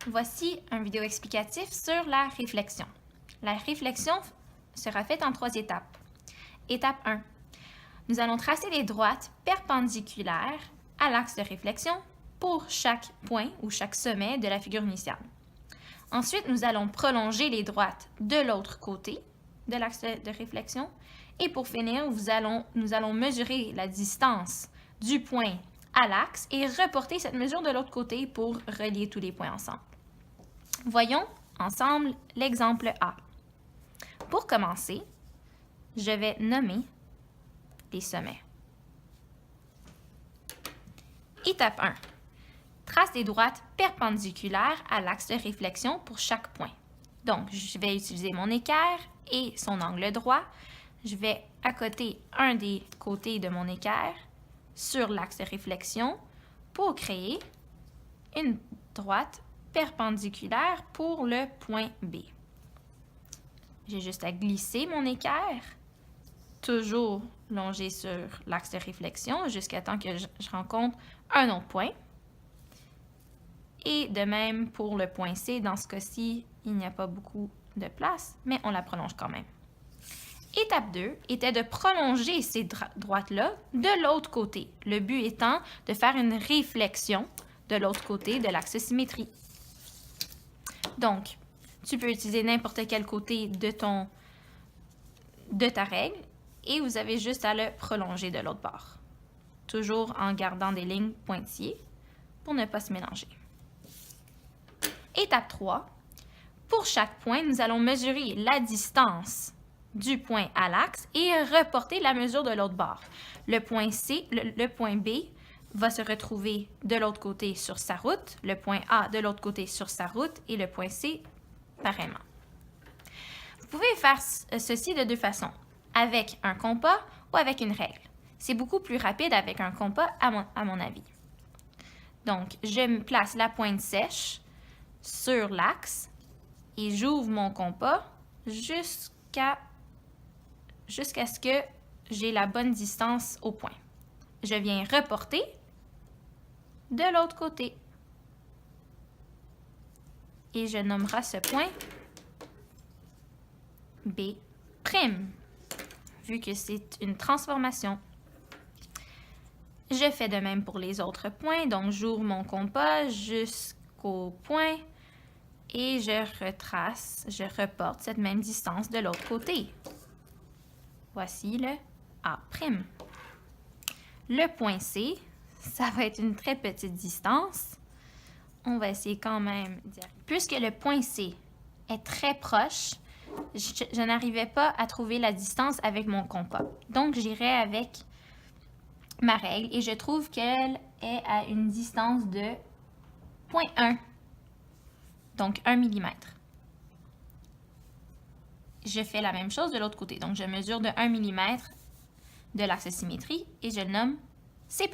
Voici un vidéo explicatif sur la réflexion. La réflexion sera faite en 3 étapes. Étape 1. Nous allons tracer les droites perpendiculaires à l'axe de réflexion pour chaque point ou chaque sommet de la figure initiale. Ensuite, nous allons prolonger les droites de l'autre côté de l'axe de réflexion. Et pour finir, nous allons mesurer la distance du point à l'axe et reporter cette mesure de l'autre côté pour relier tous les points ensemble. Voyons ensemble l'exemple A. Pour commencer, je vais nommer les sommets. Étape 1. Trace des droites perpendiculaires à l'axe de réflexion pour chaque point. Donc, je vais utiliser mon équerre et son angle droit. Je vais accoter un des côtés de mon équerre sur l'axe de réflexion pour créer une droite perpendiculaire pour le point B. J'ai juste à glisser mon équerre, toujours longé sur l'axe de réflexion jusqu'à temps que je rencontre un autre point. Et de même pour le point C, dans ce cas-ci, il n'y a pas beaucoup de place, mais on la prolonge quand même. Étape 2 était de prolonger ces droites-là de l'autre côté, le but étant de faire une réflexion de l'autre côté de l'axe symétrie. Donc, tu peux utiliser n'importe quel côté de ta règle et vous avez juste à le prolonger de l'autre bord, toujours en gardant des lignes pointillées pour ne pas se mélanger. Étape 3. Pour chaque point, nous allons mesurer la distance du point à l'axe et reporter la mesure de l'autre bord. Le point C, le point B va se retrouver de l'autre côté sur sa route, le point A de l'autre côté sur sa route et le point C pareillement. Vous pouvez faire ceci de 2 façons, avec un compas ou avec une règle. C'est beaucoup plus rapide avec un compas à mon avis. Donc, je me place la pointe sèche sur l'axe et j'ouvre mon compas jusqu'à ce que j'ai la bonne distance au point. Je viens reporter de l'autre côté. Et je nommerai ce point B', vu que c'est une transformation. Je fais de même pour les autres points, donc j'ouvre mon compas jusqu'au point et je reporte cette même distance de l'autre côté. Voici le A'. Le point C, ça va être une très petite distance. On va essayer quand même d'y arriver. Puisque le point C est très proche, je n'arrivais pas à trouver la distance avec mon compas. Donc, j'irai avec ma règle et je trouve qu'elle est à une distance de 0.1, donc 1 mm. Je fais la même chose de l'autre côté. Donc, je mesure de 1 mm de l'axe symétrie et je le nomme C'.